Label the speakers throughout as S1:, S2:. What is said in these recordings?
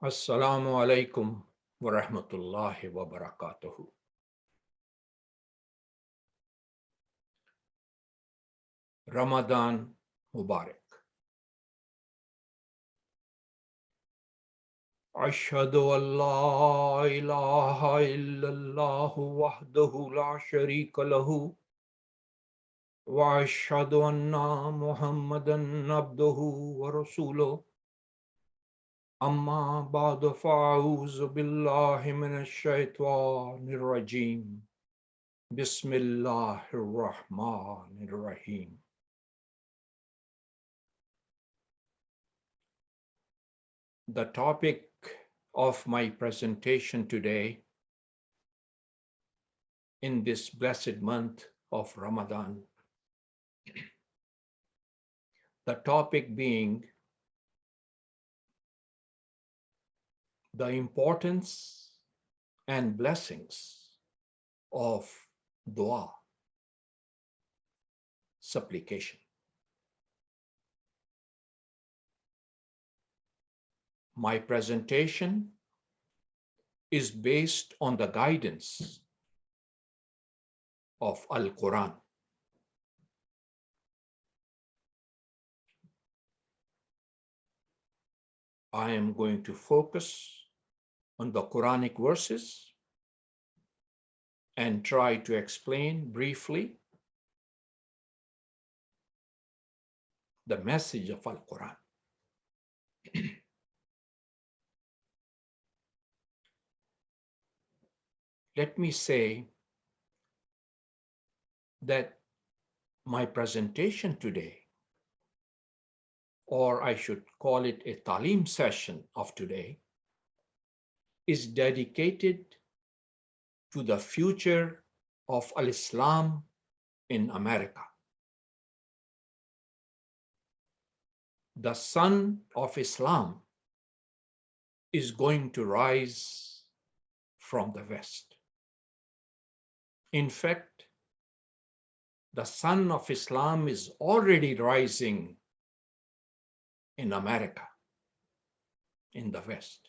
S1: Assalamu alaikum wa rahmatullahi wa barakatuhu. Ramadan Mubarak. Ashhadu an la ilaha illallah wahdahu la sharika lahu wa ashhadu anna Muhammadan abduhu wa rasuluh. Amma ba'du fa'auzu billahi minash shaitanir rajim. Bismillahir rahmanir rahim. The topic of my presentation today in this blessed month of Ramadan, the topic being the importance and blessings of Duaa, supplication. My presentation is based on the guidance of Al-Quran. I am going to focus on the Quranic verses and try to explain briefly the message of Al-Quran. Let me say that my presentation today, or I should call it a talim session of today, is dedicated to the future of Al-Islam in America. The sun of Islam is going to rise from the West. In fact, the sun of Islam is already rising in America, in the West.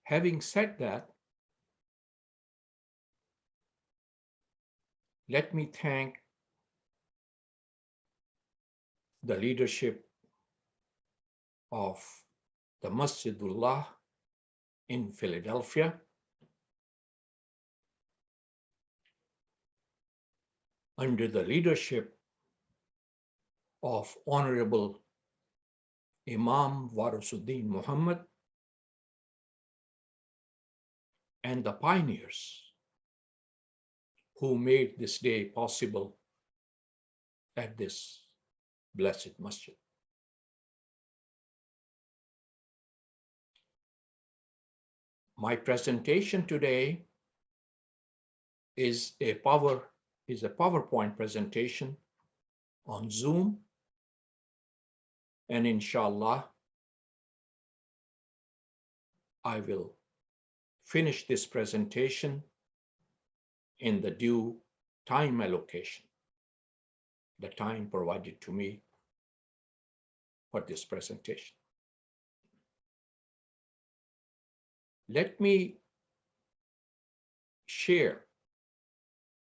S1: Having said that, let me thank the leadership of the Masjidullah in Philadelphia, under the leadership of Honorable Imam Warisuddin Muhammad, and the pioneers who made this day possible at this blessed masjid. My presentation today is a PowerPoint presentation on Zoom, and inshallah, I will finish this presentation in the due time allocation, the time provided to me for this presentation. Let me share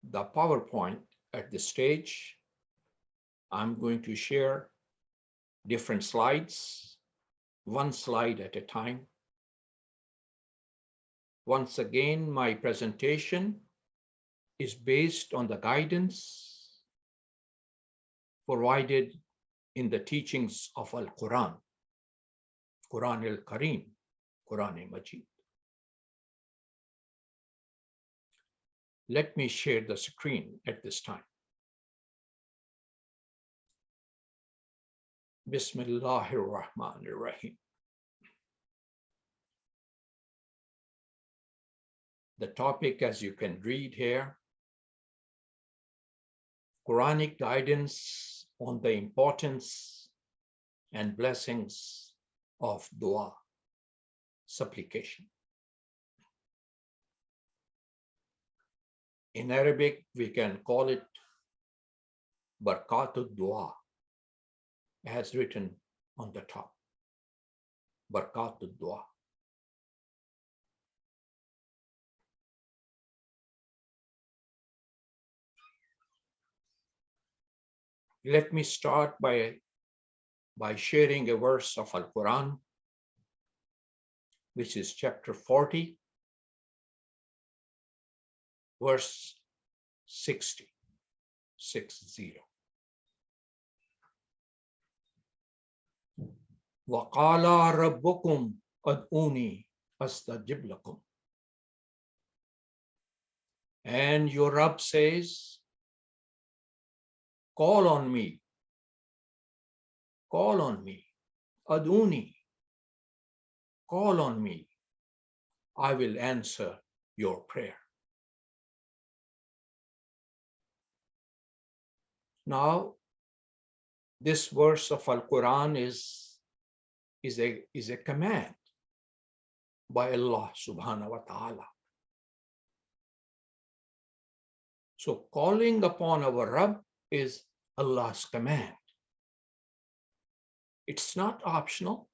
S1: the PowerPoint at this stage. I'm going to share different slides, one slide at a time. Once again, my presentation is based on the guidance provided in the teachings of Al-Quran, Quran al-Kareem, Quran Majid. Let me share the screen at this time. Bismillahir Rahmanir Rahim. The topic, as you can read here, Quranic guidance on the importance and blessings of Duaa, supplication. In Arabic, we can call it Barakat al Dua, as written on the top. Barakat al Dua. Let me start by sharing a verse of Al-Quran, which is chapter 40, verse 60. وَقَالَ رَبُّكُمْ أَدْعُونِي أَسْتَجِبْ لَكُمْ. And your Rabb says, call on me, Aduni, call on me, I will answer your prayer. Now, this verse of Al-Quran is a command by Allah subhanahu wa ta'ala. So calling upon our Rabb is Allah's command. It's not optional.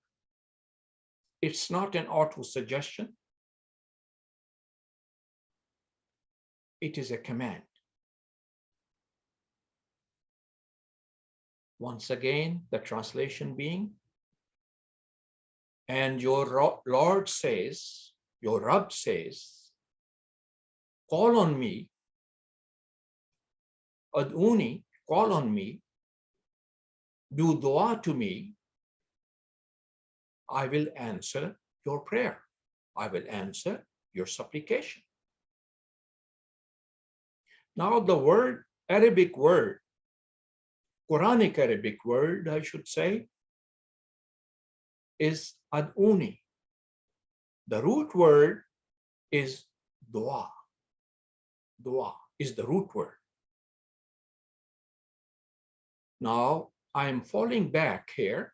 S1: It's not an auto-suggestion. It is a command. Once again, the translation being, and your Lord says, your Rabb says, call on me, Ad'uni, call on me, do dua to me, I will answer your prayer. I will answer your supplication. Now the word, Arabic word, Quranic Arabic word, I should say, is ad'uni. The root word is dua. Dua is the root word. Now I am falling back here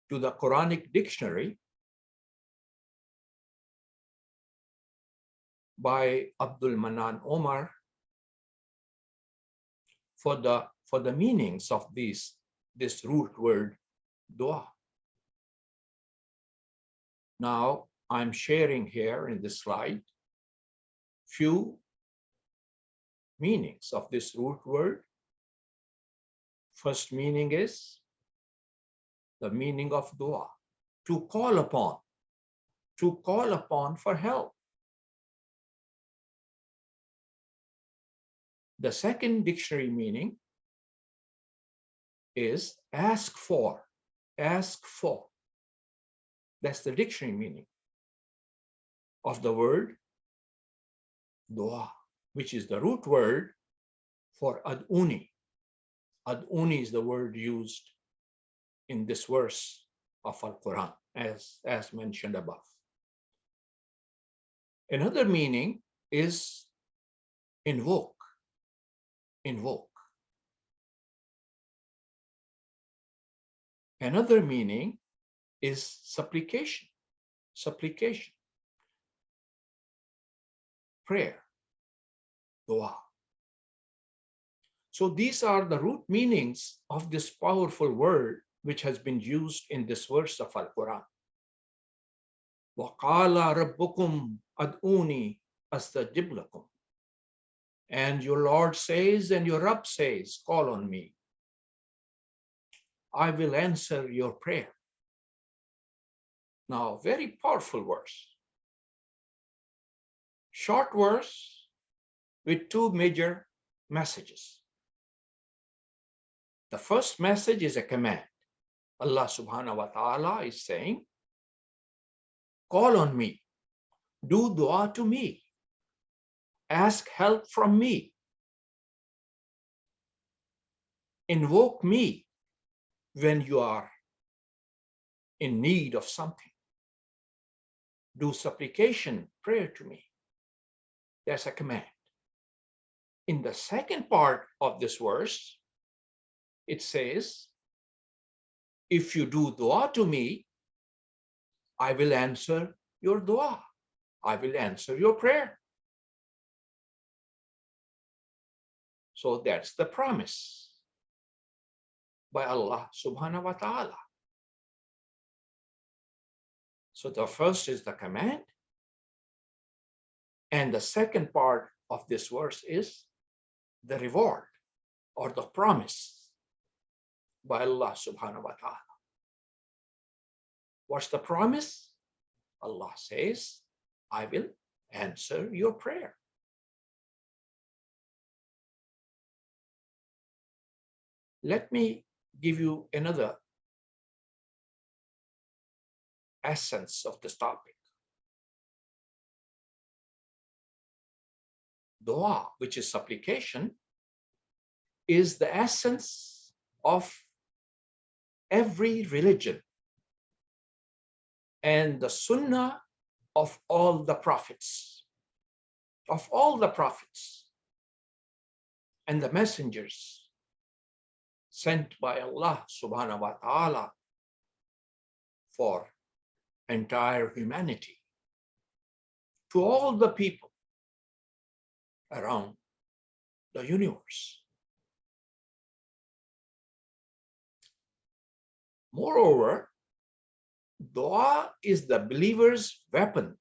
S1: to the Quranic dictionary by Abdul Manan Omar for the meanings of this root word dua. Now I'm sharing here in this slide few meanings of this root word. First meaning is the meaning of dua, to call upon for help. The second dictionary meaning is ask for. That's the dictionary meaning of the word dua, which is the root word for ad'uni. Ad'uni is the word used in this verse of Al-Quran, as mentioned above. Another meaning is invoke. Another meaning is supplication. Prayer, dua. So these are the root meanings of this powerful word which has been used in this verse of Al-Quran. وَقَالَ رَبُّكُمْ أَدْعُونِي أَسْتَجِبْ لَكُمْ. And your Lord says, and your Rabb says, call on me, I will answer your prayer. Now, very powerful verse. Short verse with two major messages. The first message is a command. Allah subhanahu wa ta'ala is saying, call on me, do dua to me, ask help from me, invoke me when you are in need of something. Do supplication, prayer to me. That's a command. In the second part of this verse, it says, if you do dua to me, I will answer your dua. I will answer your prayer. So that's the promise by Allah subhanahu wa ta'ala. So the first is the command, and the second part of this verse is the reward or the promise by Allah subhanahu wa ta'ala. What's the promise? Allah says, I will answer your prayer. Let me give you another essence of this topic. Dua, which is supplication, is the essence of every religion and the sunnah of all the prophets, and the messengers sent by Allah subhanahu wa ta'ala for entire humanity, to all the people around the universe. Moreover, dua is the believer's weapon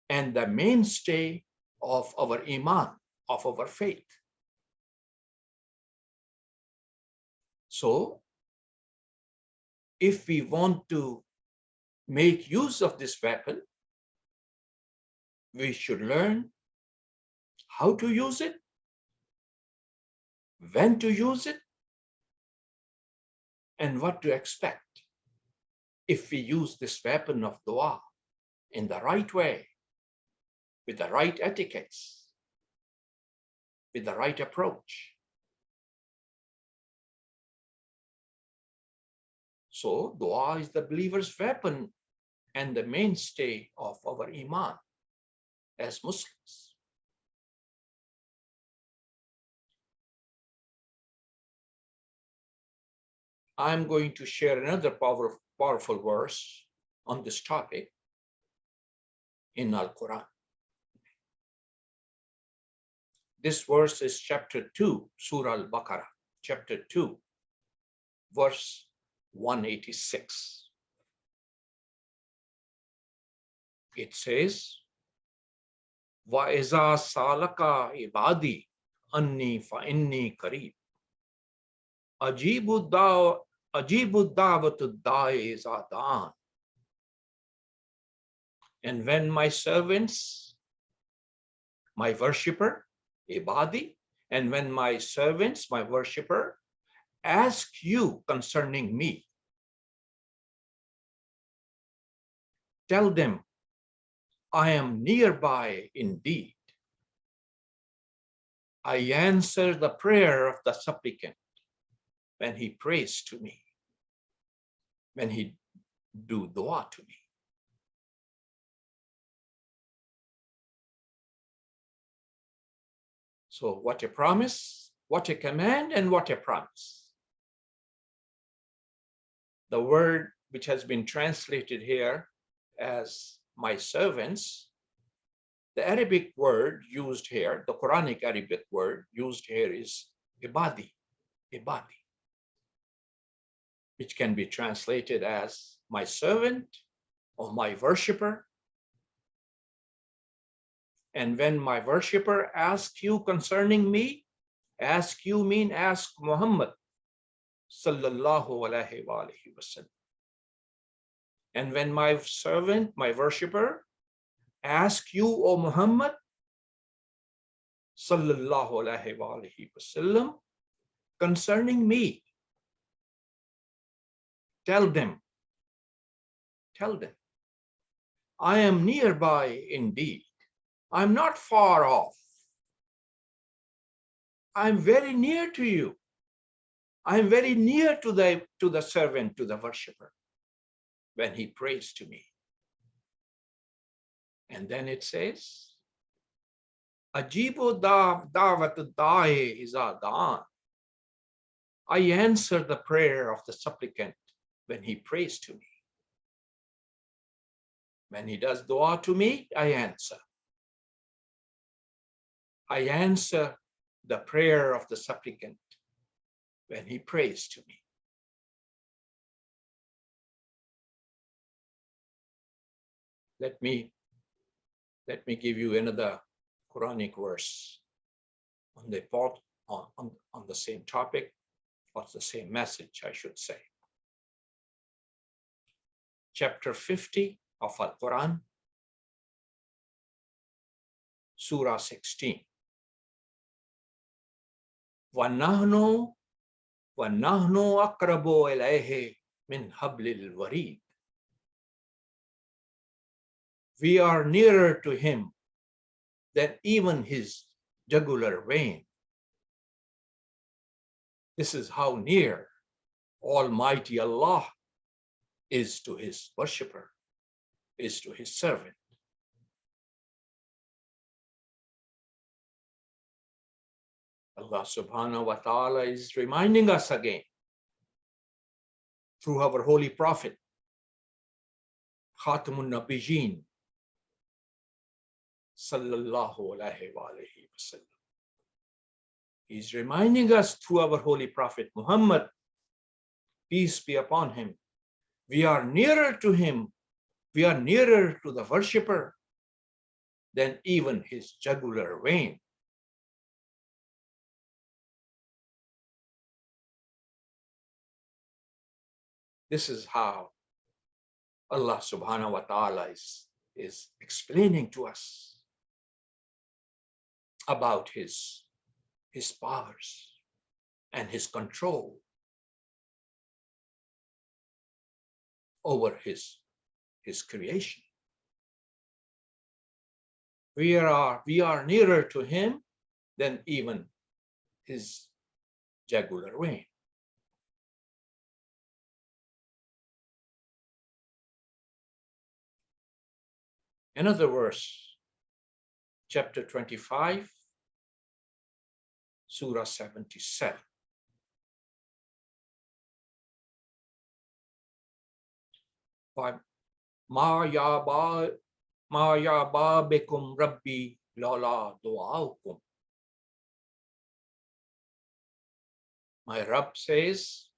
S1: and the mainstay of our iman, of our faith. So, if we want to make use of this weapon, we should learn how to use it, when to use it, and what to expect if we use this weapon of dua in the right way, with the right etiquettes, with the right approach. So dua is the believer's weapon and the mainstay of our iman as Muslims. I'm going to share another powerful verse on this topic in Al-Quran. This verse is chapter 2, Surah Al-Baqarah, chapter 2, verse 186. It says, وَإِذَا سَأَلَكَ عِبَادِي أَنِّي فَإِنِّي قَرِيبٌ أَجِيبُ الدَّعْوَةَ الدَّاعِ إِذَا دَعَانِ. And when my servants, my worshipper, ibadi, and when my servants, my worshipper, ask you concerning me, tell them, I am nearby indeed. I answer the prayer of the supplicant when he prays to me, when he do dua to me. So what a promise, what a command, and what a promise. The word which has been translated here as my servants, the Arabic word used here, the Quranic Arabic word used here is ibadi, which can be translated as my servant or my worshipper. And when my worshipper asks you concerning me, ask you mean ask Muhammad sallallahu alaihi wasallam. And when my servant, my worshipper, ask you, O Muhammad sallallahu alaihi wasallam, concerning me, tell them, I am nearby indeed. I'm not far off. I'm very near to you. I'm very near to the servant, to the worshipper, when he prays to me. And then it says, Ajibu da'wat da'i iza da'an. I answer the prayer of the supplicant when he prays to me. When he does dua to me, I answer. I answer the prayer of the supplicant when he prays to me. let me give you another Quranic verse on the on the same topic, or the same message, I should say. Chapter 50 of Al-Quran, Surah 16. وَنَحْنُ أَقْرَبُ إِلَيْهِ مِنْ حَبْلِ الْوَرِيدِ. We are nearer to him than even his jugular vein. This is how near Almighty Allah is to his worshipper, is to his servant. Allah subhanahu wa ta'ala is reminding us again through our holy prophet, Khatamun Nabiyyin, sallallahu alayhi wa sallam. He's reminding us through our holy prophet Muhammad, peace be upon him. We are nearer to him, we are nearer to the worshipper than even his jugular vein. This is how Allah subhanahu wa ta'ala is explaining to us about his powers and his control over his creation. We are nearer to him than even his jugular vein. Another verse, chapter 25, Surah 77. Ma yaba bikum rabbi lala du'aukum. My Rabb says,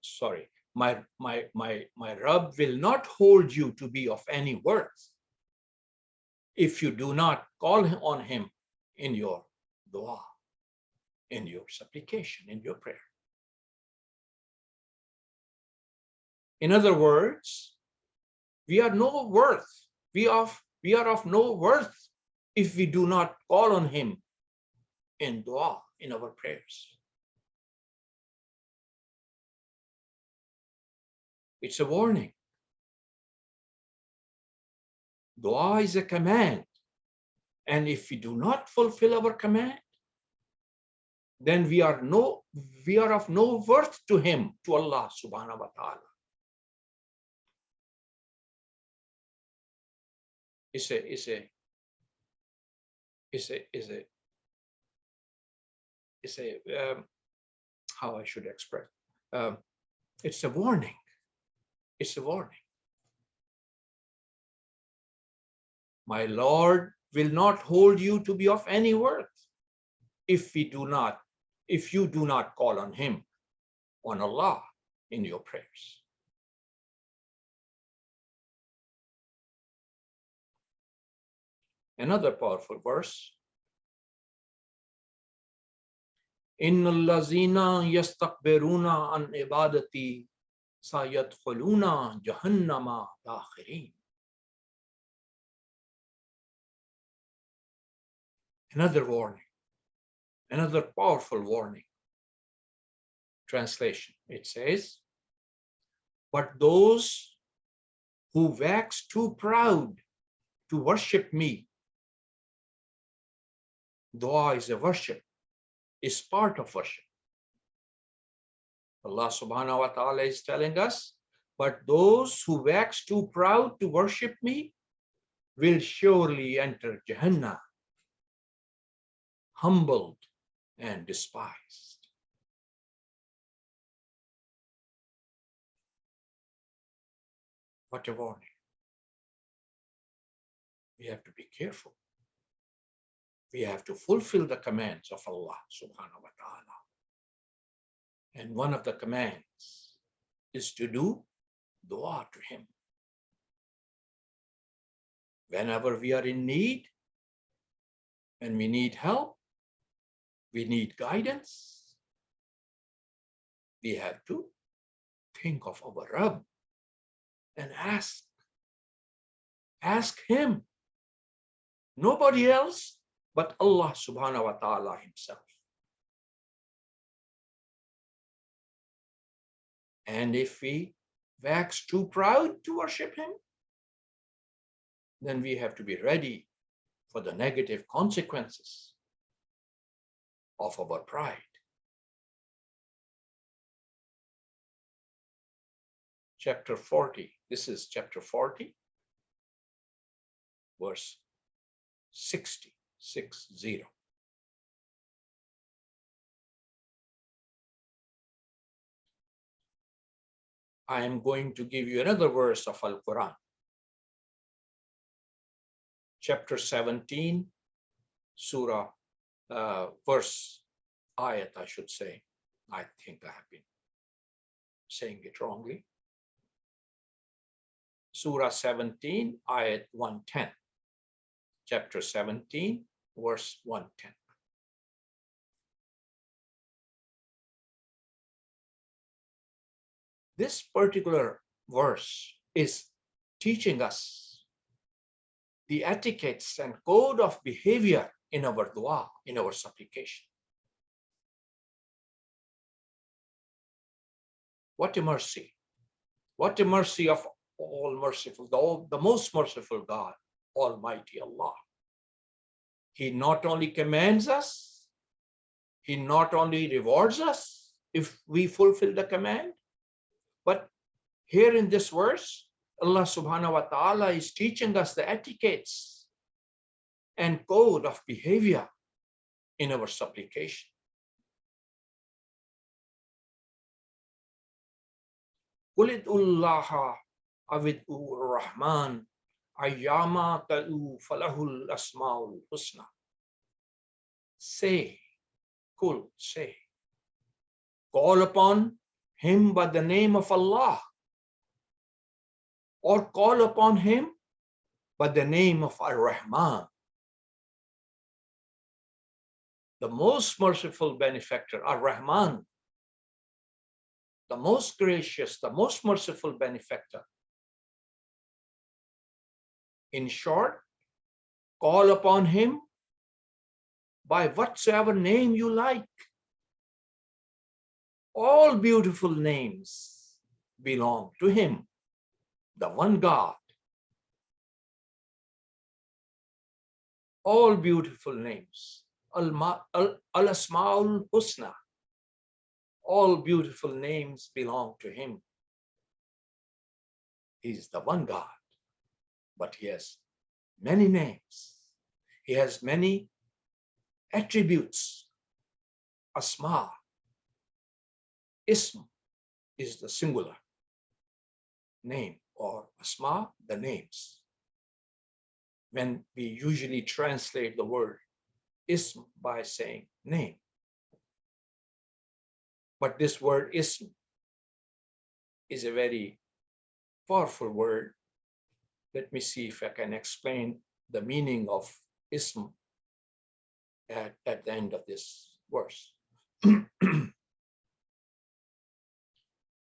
S1: sorry, my Rabb will not hold you to be of any worth if you do not call on him in your dua, in your supplication, in your prayer. In other words, we are no worth. We are of no worth if we do not call on him in dua, in our prayers. It's a warning. Dua is a command. And if we do not fulfill our command, then we are of no worth to him, to Allah subhanahu wa ta'ala. How I should express. It's a warning. It's a warning. My Lord will not hold you to be of any worth if you do not call on him, on Allah, in your prayers. Another powerful verse. Innal lazina yastakbiruna an ibadati sayadkhuluna jahannama dakhirin. Another warning, another powerful warning. Translation, it says, but those who wax too proud to worship me. Dua is a worship, is part of worship. Allah subhanahu wa ta'ala is telling us, but those who wax too proud to worship me will surely enter Jahannam, humbled and despised. What a warning. We have to be careful. We have to fulfill the commands of Allah subhanahu wa ta'ala. And one of the commands is to do dua to him. Whenever we are in need, when we need help, we need guidance, we have to think of our Rabb and ask him. Nobody else but Allah subhanahu wa ta'ala himself. And if we wax too proud to worship him, then we have to be ready for the negative consequences of our pride. Chapter 40, this is chapter 40, verse 60. I am going to give you another verse of Al-Quran. Chapter 17, surah, verse, ayat, I should say. I think I have been saying it wrongly. Surah 17, ayat 110. Chapter 17, verse 110. This particular verse is teaching us the etiquettes and code of behavior in our dua, in our supplication. What a mercy. What a mercy of all merciful, the most merciful God, Almighty Allah. He not only commands us, he not only rewards us if we fulfill the command, but here in this verse, Allah subhanahu wa ta'ala is teaching us the etiquettes and code of behavior in our supplication. Qul ud'ullaha aw ud'ur rahman ayyama tad'u falahul asmaul husna. Say, Qul, say, call upon him by the name of Allah, or call upon him by the name of Ar-Rahman, the most merciful benefactor, Ar-Rahman, the most gracious, the most merciful benefactor. In short, call upon him by whatsoever name you like. All beautiful names belong to him, the one God. All beautiful names, Al-Asma'ul Husna. All beautiful names belong to him. He is the one God, but he has many names. He has many attributes. Asma, Ism is the singular name, or Asma, the names. When we usually translate the word Ism by saying name. But this word Ism is a very powerful word. Let me see if I can explain the meaning of Ism at the end of this verse.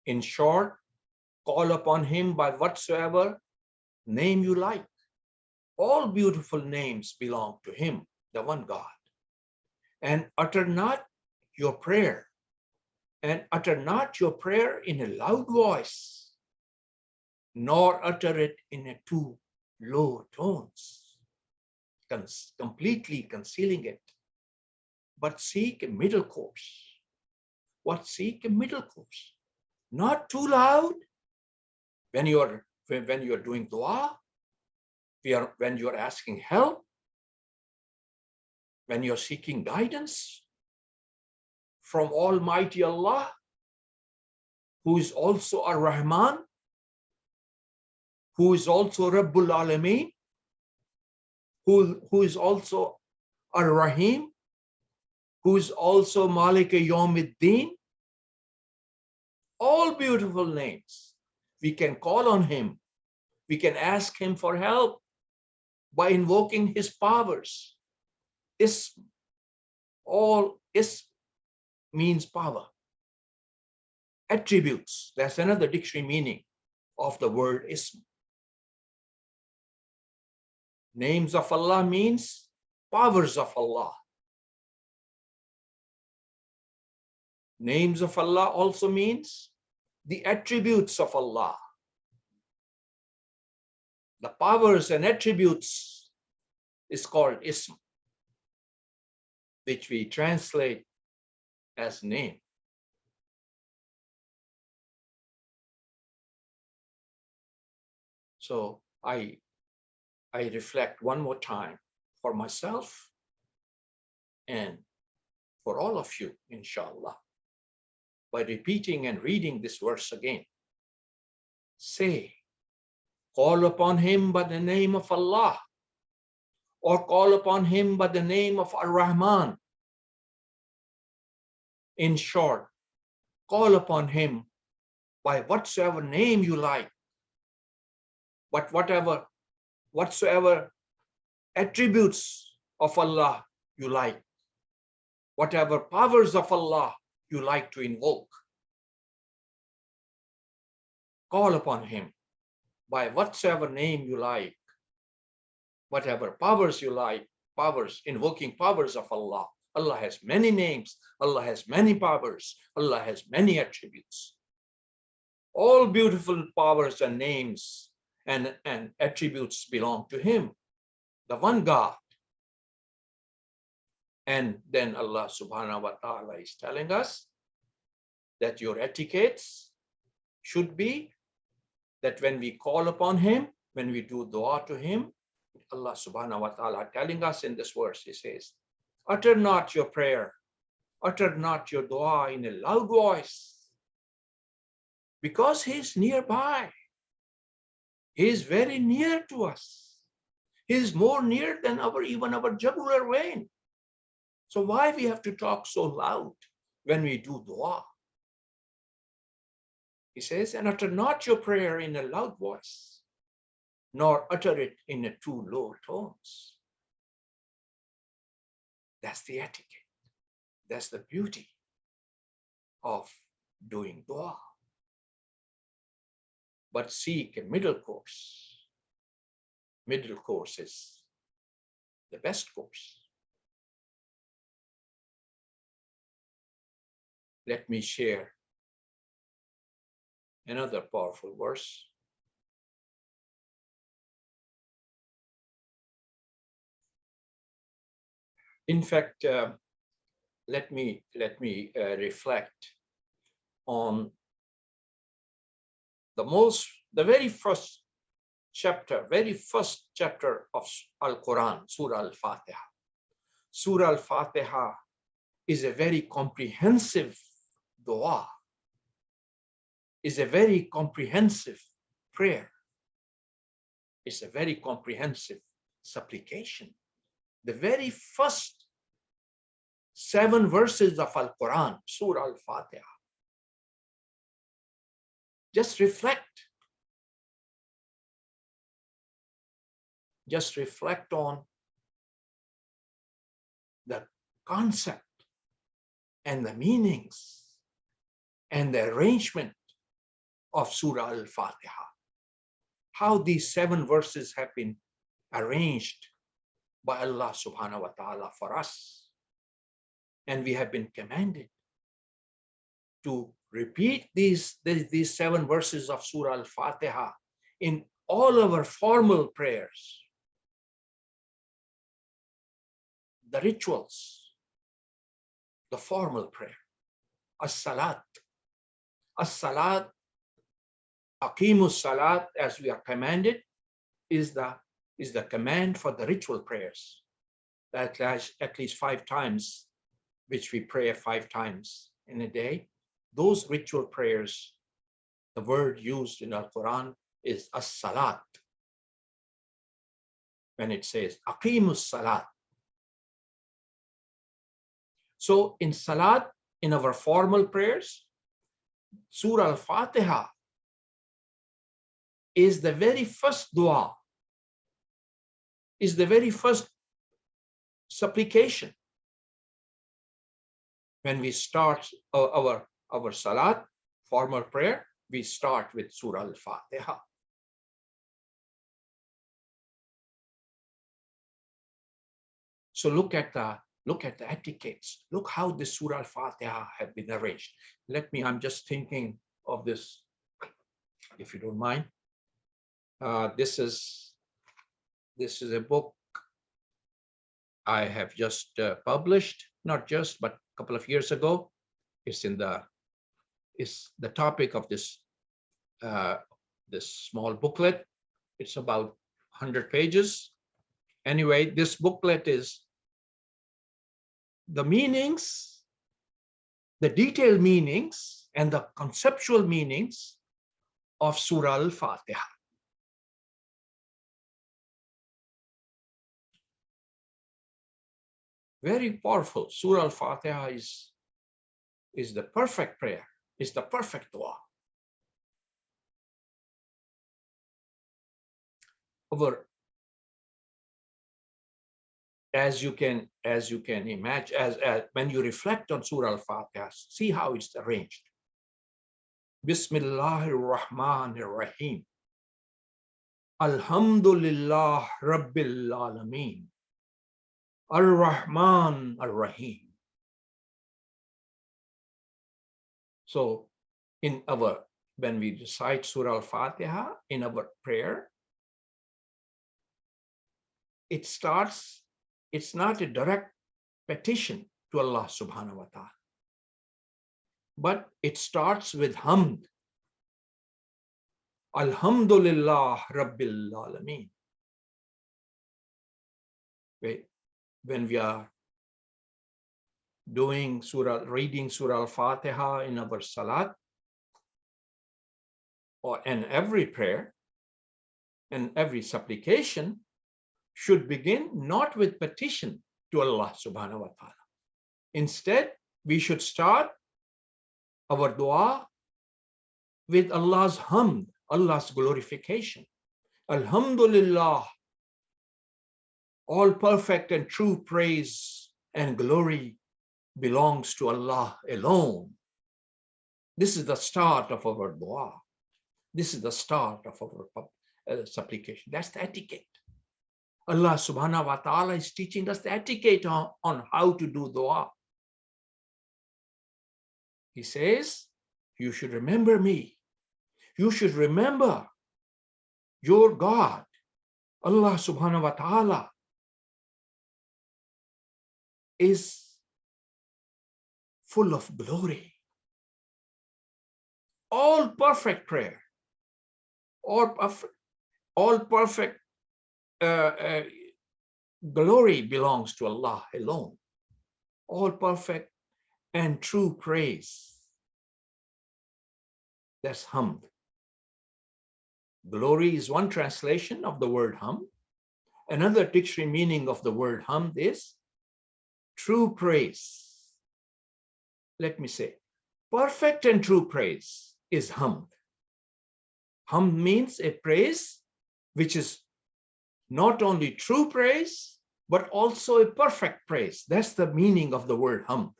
S1: In short, call upon him by whatsoever name you like. All beautiful names belong to him, the one God. And utter not your prayer, and utter not your prayer in a loud voice, nor utter it in a too low tones, completely concealing it. But seek a middle course. What seek a middle course? Not too loud when you are doing dua, when you are asking help, when you're seeking guidance from Almighty Allah, who is also Ar-Rahman, who is also Rabbul Alameen, who is also Ar-Rahim, who is also Malik Yawmiddin. All beautiful names. We can call on him. We can ask him for help. by invoking his powers. Ism, all ism means power. Attributes, that's another dictionary meaning of the word ism. Names of Allah means powers of Allah. Names of Allah also means the attributes of Allah. The powers and attributes is called ism, which we translate as name. So I reflect one more time for myself and for all of you, inshallah, by repeating and reading this verse again. Say, call upon him by the name of Allah, or call upon him by the name of Ar-Rahman. In short, call upon him by whatsoever name you like, but whatsoever attributes of Allah you like, whatever powers of Allah you like to invoke. Call upon him by whatsoever name you like, whatever powers you like, powers, invoking powers of Allah. Allah has many names, Allah has many powers, Allah has many attributes. All beautiful powers and names and attributes belong to him, the one God. And then Allah subhanahu wa ta'ala is telling us that your etiquettes should be that when we call upon him, when we do dua to him, Allah subhanahu wa ta'ala telling us in this verse, he says, utter not your prayer, utter not your dua in a loud voice, because he is nearby. He is very near to us. He is more near than even our jugular vein. So why we have to talk so loud when we do dua? He says, and utter not your prayer in a loud voice, nor utter it in a too low tones. That's the etiquette. That's the beauty of doing dua. But seek a middle course. Middle course is the best course. Let me share another powerful verse. In fact, let me reflect on the very first chapter of Al-Quran, Surah Al-Fatiha. Surah Al-Fatiha is a very comprehensive dua, is a very comprehensive prayer. It's a very comprehensive supplication. The very first 7 verses of Al-Quran, Surah Al-Fatiha. Just reflect on the concept and the meanings and the arrangement of Surah Al-Fatiha. How these 7 verses have been arranged by Allah subhanahu wa ta'ala for us. And we have been commanded to repeat these 7 verses of Surah Al-Fatiha in all our formal prayers, the rituals, the formal prayer. As-salat, aqimus salat, as we are commanded, is the command for the ritual prayers. That at least 5 times, which we pray 5 times in a day. Those ritual prayers, the word used in Al-Quran is as-salat. When it says aqimus salat. So in salat, in our formal prayers, Surah Al-Fatiha is the very first dua is the very first supplication. When we start our salat, formal prayer, we start with Surah Al-Fatiha. So look at the etiquettes. Look how the Surah Al-Fatiha have been arranged. I'm just thinking of this, if you don't mind. This is a book I have just published, not just, but a couple of years ago. It's the topic of this small booklet. It's about 100 pages. Anyway, this booklet is the meanings, the detailed meanings, and the conceptual meanings of Surah Al-Fatiha. Very powerful. Surah Al-Fatiha is the perfect prayer, is the perfect dua. As you can imagine, as when you reflect on Surah Al-Fatiha, see how it's arranged. Bismillahir Rahmanir Rahim. Alhamdulillah Rabbil Alameen. Ar-Rahman Ar-Rahim. So when we recite Surah Al-Fatiha in our prayer, it's not a direct petition to Allah subhanahu wa ta'ala, but it starts with hamd. Alhamdulillah Rabbil Alameen. When we are reading Surah Al-Fatiha in our salat, and every prayer and every supplication should begin not with petition to Allah subhanahu wa ta'ala. Instead, we should start our dua with Allah's hamd, Allah's glorification. Alhamdulillah, all perfect and true praise and glory belongs to Allah alone. This is the start of our dua. This is the start of our supplication. That's the etiquette. Allah subhanahu wa ta'ala is teaching us the etiquette on how to do dua. He says, you should remember me. You should remember your God, Allah subhanahu wa ta'ala is full of glory. All perfect prayer, all perfect glory belongs to Allah alone. All perfect and true praise. That's hamd. Glory is one translation of the word hamd. Another dictionary meaning of the word hamd is true praise. Let me say, perfect and true praise is hamd. Hamd means a praise which is not only true praise, but also a perfect praise. That's the meaning of the word hamd.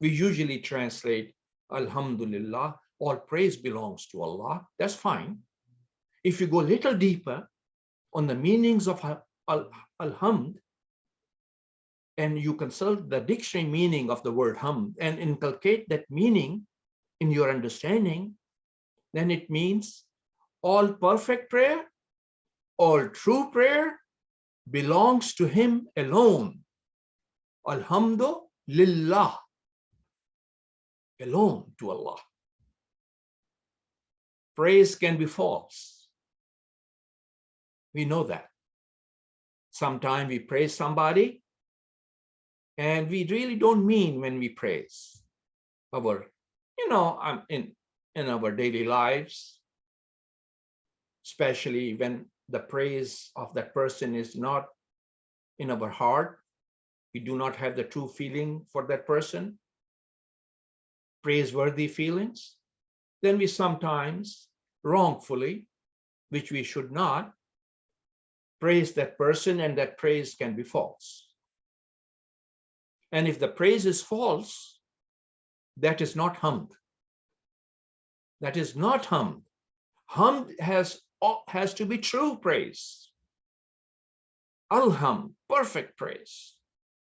S1: We usually translate Alhamdulillah, all praise belongs to Allah. That's fine. If you go a little deeper on the meanings of Alhamd, and you consult the dictionary meaning of the word hamd and inculcate that meaning in your understanding, then it means all perfect prayer, all true prayer belongs to Him alone. Alhamdulillah, alone to Allah. Praise can be false. We know that. Sometimes we praise somebody and we really don't mean when we praise. In our daily lives, especially when the praise of that person is not in our heart, we do not have the true feeling for that person, praiseworthy feelings, then we sometimes wrongfully, which we should not, praise that person, and that praise can be false. And if the praise is false, that is not hamd. That is not hamd. Hamd has to be true praise. Alhamd, perfect praise.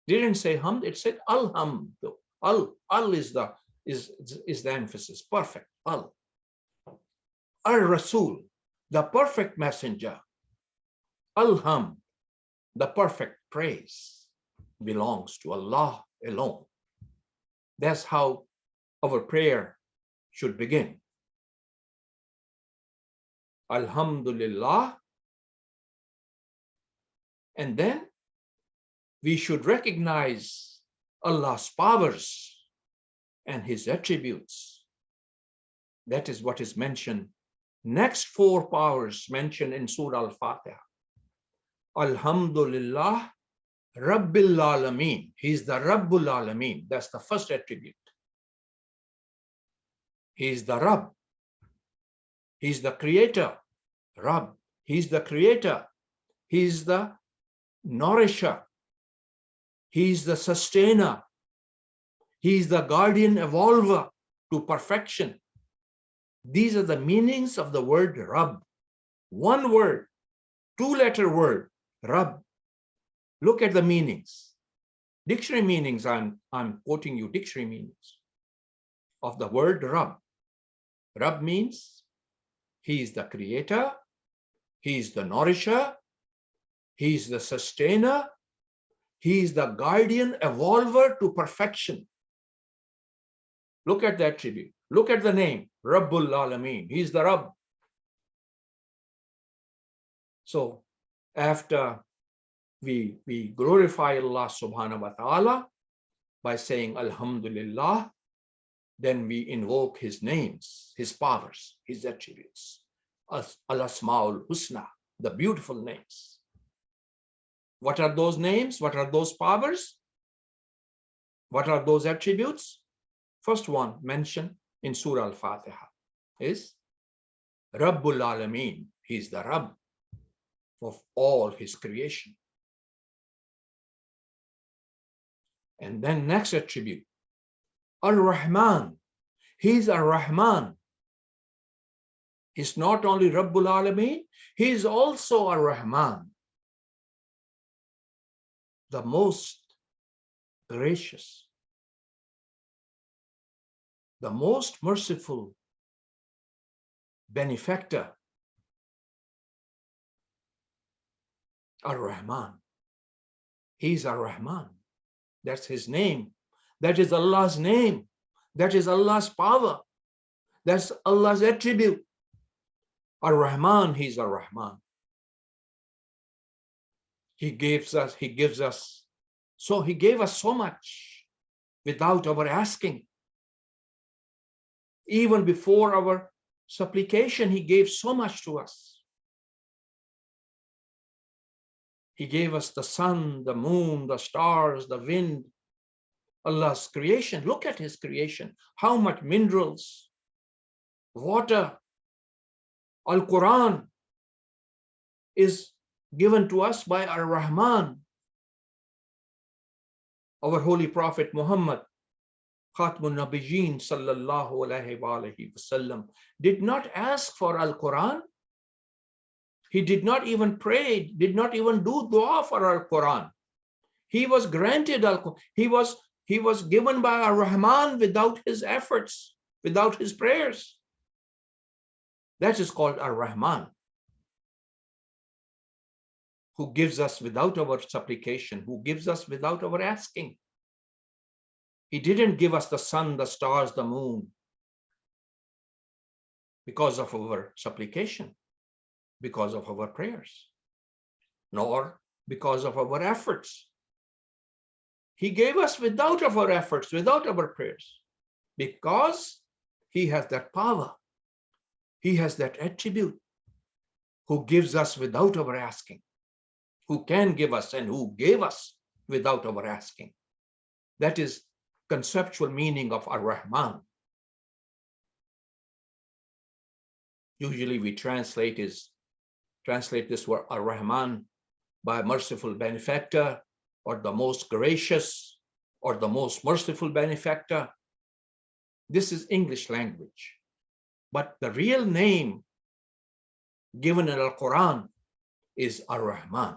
S1: Didn't say hamd, it said alhamd. Al is the emphasis. Perfect. Al Rasul, the perfect messenger. Alhamd, the perfect praise belongs to Allah alone. That's how our prayer should begin. Alhamdulillah. And then we should recognize Allah's powers and his attributes. That is what is mentioned. Next 4 powers mentioned in Surah Al-Fatiha. Alhamdulillah Rabbil Alameen. He's the Rabbul Alameen. That's the first attribute. He's the Rabb. He's the creator. Rabb. He's the creator. He's the nourisher. He's the sustainer. He's the guardian evolver to perfection. These are the meanings of the word Rabb. One word, 2-letter word, Rabb. Look at the meanings. Dictionary meanings, I'm quoting you dictionary meanings of the word Rabb. Rabb means he is the creator, he is the nourisher, he is the sustainer, he is the guardian evolver to perfection. Look at the attribute. Look at the name, Rabbul Alameen. He is the Rabb. So after we glorify Allah subhanahu wa ta'ala by saying Alhamdulillah, then we invoke his names, his powers, his attributes. Al-Asma'ul Husna, the beautiful names. What are those names? What are those powers? What are those attributes? First one mentioned in Surah Al-Fatiha is Rabbul Alameen. He is the Rabb of all his creation. And then next attribute, Ar-Rahman. He is Ar-Rahman. He's not only Rabbul Alameen, he is also Ar-Rahman, the most gracious, the most merciful benefactor. Ar-Rahman. He's Ar-Rahman. That's his name. That is Allah's name. That is Allah's power. That's Allah's attribute. Ar-Rahman, he's Ar-Rahman. He gives us, so he gave us so much without our asking. Even before our supplication, he gave so much to us. He gave us the sun, the moon, the stars, the wind, Allah's creation. Look at his creation. How much minerals, water. Al-Quran is given to us by Ar-Rahman. Our Holy Prophet Muhammad, Khatmun Nabiyyin sallallahu alayhi wa sallam, did not ask for Al-Quran. He did not even pray, did not even do dua for Al-Quran. He was granted Al-Quran. He was given by Ar-Rahman without his efforts, without his prayers. That is called Ar-Rahman, who gives us without our supplication, who gives us without our asking. He didn't give us the sun, the stars, the moon because of our supplication, because of our prayers, nor because of our efforts. He gave us without our efforts, without our prayers, because he has that power. He has that attribute, who gives us without our asking, who can give us and who gave us without our asking. That is conceptual meaning of Ar-Rahman. Usually we translate this word Ar-Rahman by merciful benefactor, or the most gracious, or the most merciful benefactor. This is English language. But the real name given in Al-Quran is Ar-Rahman.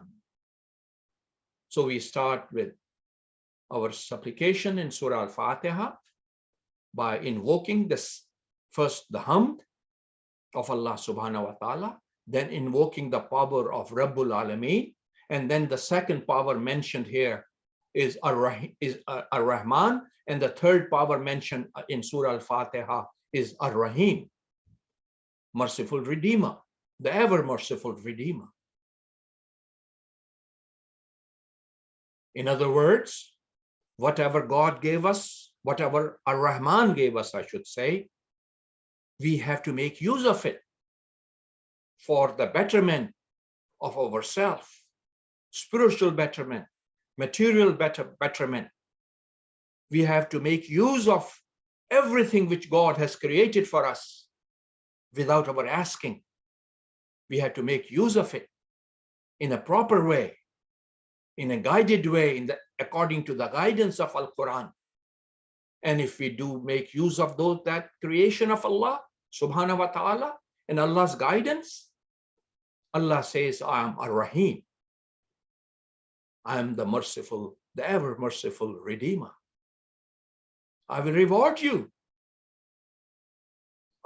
S1: So we start with our supplication in Surah Al-Fatiha by invoking this, first the hamd of Allah subhanahu wa ta'ala, then invoking the power of Rabbul Alameen, and then the second power mentioned here is Ar-Rahman, and the third power mentioned in Surah Al-Fatiha is Ar-Rahim, merciful Redeemer, the ever merciful Redeemer. In other words, whatever God gave us, whatever Ar-Rahman gave us, I should say, we have to make use of it for the betterment of ourselves, spiritual betterment, material betterment. We have to make use of everything which God has created for us without our asking. We have to make use of it in a proper way, in a guided way, according to the guidance of Al-Quran. And if we do make use of that creation of Allah subhanahu wa ta'ala and Allah's guidance, Allah says, I am Ar-Rahim. I am the merciful, the ever merciful Redeemer. I will reward you.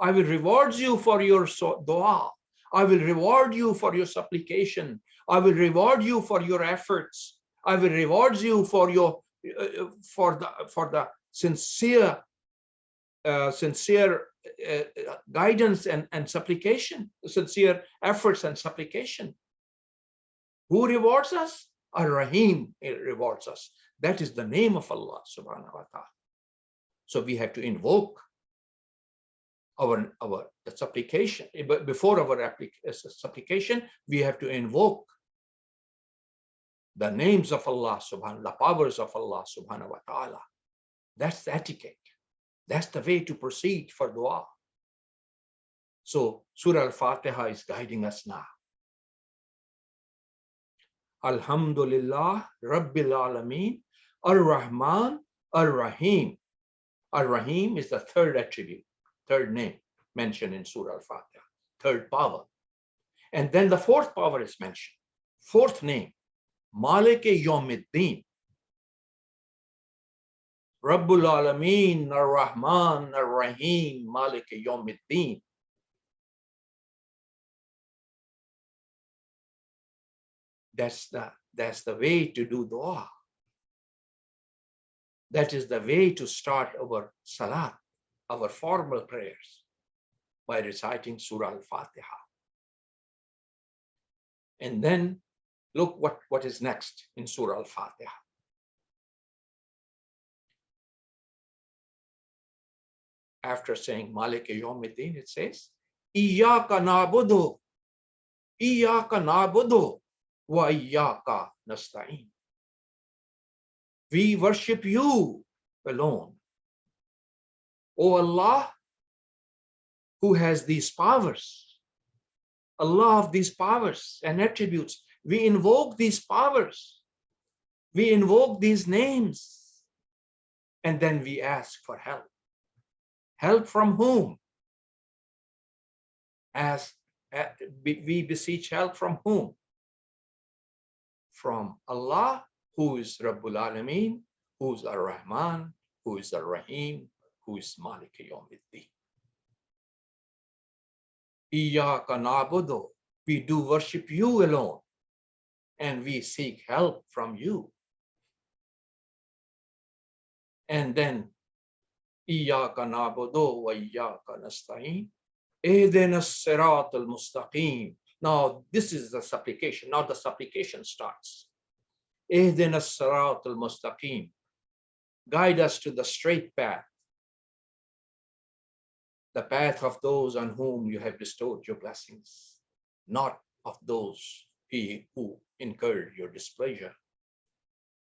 S1: I will reward you for your dua. I will reward you for your supplication. I will reward you for your efforts. I will reward you for your for the sincere guidance and supplication, sincere efforts and supplication. Who rewards us? Ar-Rahim rewards us. That is the name of Allah subhanahu wa ta'ala. So we have to invoke our the supplication. But before our supplication, we have to invoke the names of Allah subhanahu, the powers of Allah subhanahu wa ta'ala. That's the etiquette. That's the way to proceed for dua. So Surah Al-Fatiha is guiding us now. Alhamdulillah Rabbil Alameen Ar-Rahman Ar-Rahim. Ar-Rahim is the third attribute, third name mentioned in Surah Al-Fatiha, third power. And then the fourth power is mentioned, fourth name, Malik Yawmiddin. Rabbul Alameen Ar-Rahman Ar-Rahim Malik Yawmiddin. That's the way to do dua. That is the way to start our salat, our formal prayers, by reciting Surah Al-Fatiha. And then look what is next in Surah Al-Fatiha. After saying Malik Yawmiddin, it says, Iyyaka na'budu wa iyyaka nasta'in. We worship you alone. O Allah, who has these powers, Allah of these powers and attributes, we invoke these powers, we invoke these names, and then we ask for help. Help from whom? We beseech help from whom? From Allah, who is Rabbul Alameen, who is Ar-Rahman, who is Ar-Rahim, who is Malik Yawmiddin. Iyyaka na'budu, we do worship you alone, and we seek help from you. And then, Iyyaka na'budu wa iyyaka nasta'in, Ihdinas siratal mustaqim. Now, this is the supplication. Now the supplication starts. Ihdinas siratal mustaqim. Guide us to the straight path, the path of those on whom you have bestowed your blessings, not of those who incurred your displeasure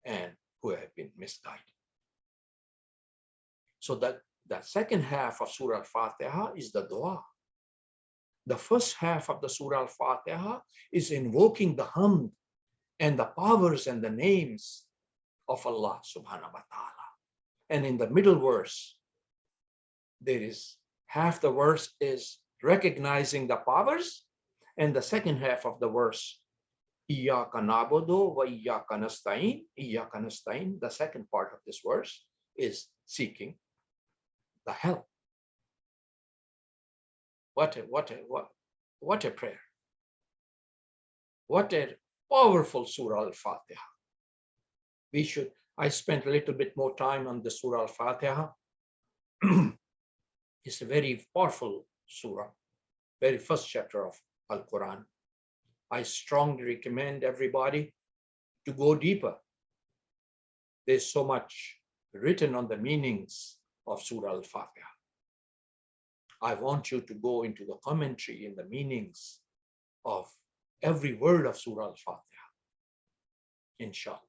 S1: and who have been misguided. So that the second half of Surah Al-Fatiha is the dua. The first half of the Surah Al-Fatiha is invoking the hamd and the powers and the names of Allah subhanahu wa ta'ala. And in the middle verse, there is half the verse is recognizing the powers, and the second half of the verse, Iyyaka na'budu wa iyyaka nasta'in. Iyyaka nasta'in, the second part of this verse, is seeking the help. What a prayer. What a powerful Surah Al-Fatiha. I spent a little bit more time on the Surah Al-Fatiha. It's a very powerful surah, very first chapter of Al-Quran. I strongly recommend everybody to go deeper. There's so much written on the meanings of Surah Al-Fatiha. I want you to go into the commentary and the meanings of every word of Surah Al-Fatiha, inshallah.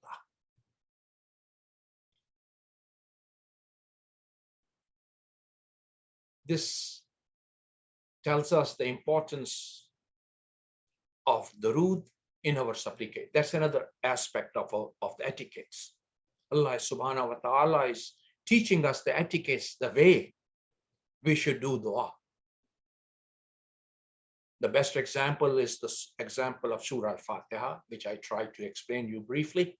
S1: This tells us the importance of Darûd in our supplication. That's another aspect of the etiquettes. Allah subhanahu wa ta'ala is teaching us the etiquettes, the way we should do dua. The best example is the example of Surah Al-Fatiha, which I tried to explain you briefly.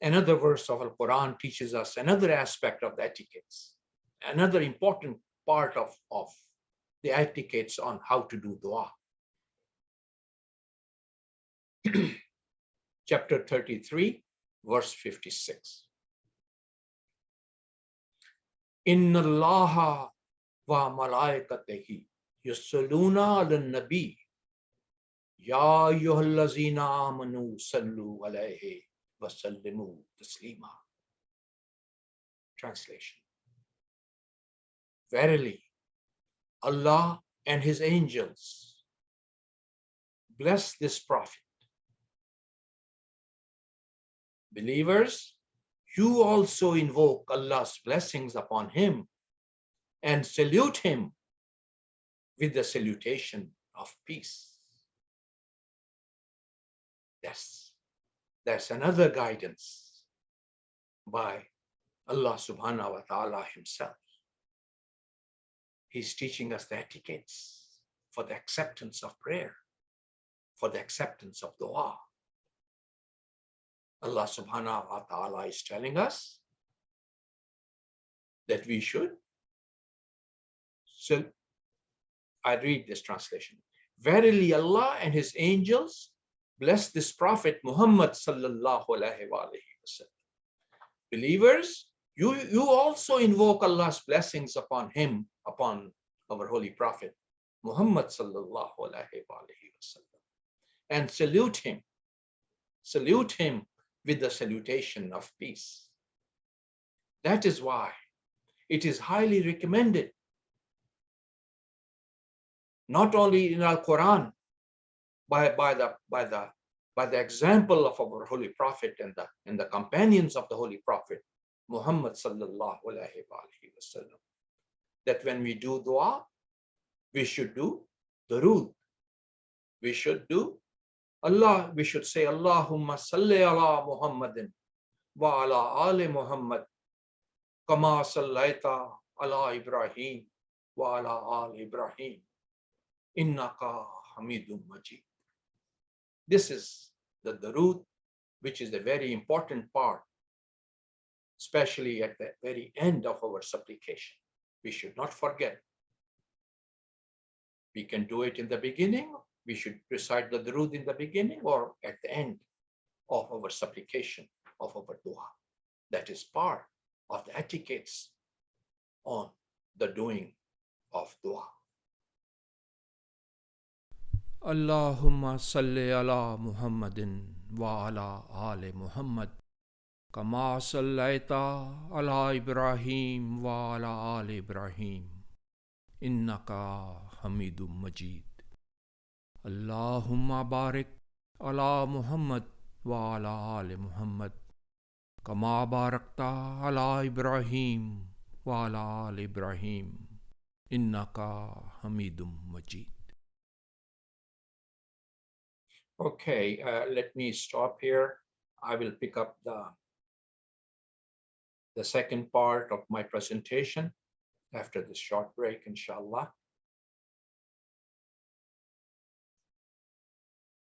S1: Another verse of Al-Quran teaches us another aspect of the etiquettes, another important part of the etiquettes on how to do dua. Chapter 33, verse 56. Inna Allaha wa malaikatahi yusalluna ala nabi ya ayyuhallazina amanu sallu alayhi wa sallimu taslima. Translation. Verily, Allah and his angels bless this prophet. Believers, you also invoke Allah's blessings upon him and salute him with the salutation of peace. That's another guidance by Allah subhanahu wa ta'ala himself. He's teaching us the etiquettes for the acceptance of prayer, for the acceptance of dua. Allah subhanahu wa ta'ala is telling us that we should. So I read this translation. Verily Allah and his angels bless this prophet Muhammad sallallahu alaihi wasallam. Believers, you also invoke Allah's blessings upon him, upon our holy prophet Muhammad sallallahu alaihi wasallam, and salute him with the salutation of peace. That is why it is highly recommended, not only in Al-Quran, by the example of our holy prophet and the companions of the holy prophet Muhammad sallallahu alaihi wasallam, that when we do dua, we should do Darûd. We should say Allahumma salli ala Muhammadin wa ala ali Muhammad kama sallaita ala Ibrahim wa ala ali Ibrahim innaka hamidum majid. This is the Darûd, which is a very important part, especially at the very end of our supplication. We should not forget. We can do it in the beginning. We should recite the Darûd in the beginning or at the end of our supplication, of our dua. That is part of the etiquettes on the doing of dua.
S2: Allahumma salli ala Muhammadin wa ala ali Muhammad kama sallaita ala Ibrahim wa ala ali Ibrahim innaka hamidum majid. Allahumma barik ala Muhammad wa ala ali Muhammad kama barakta ala Ibrahim wa ala ali Ibrahim innaka hamidum majid.
S1: Okay, let me stop here. I will pick up the second part of my presentation after this short break, inshallah.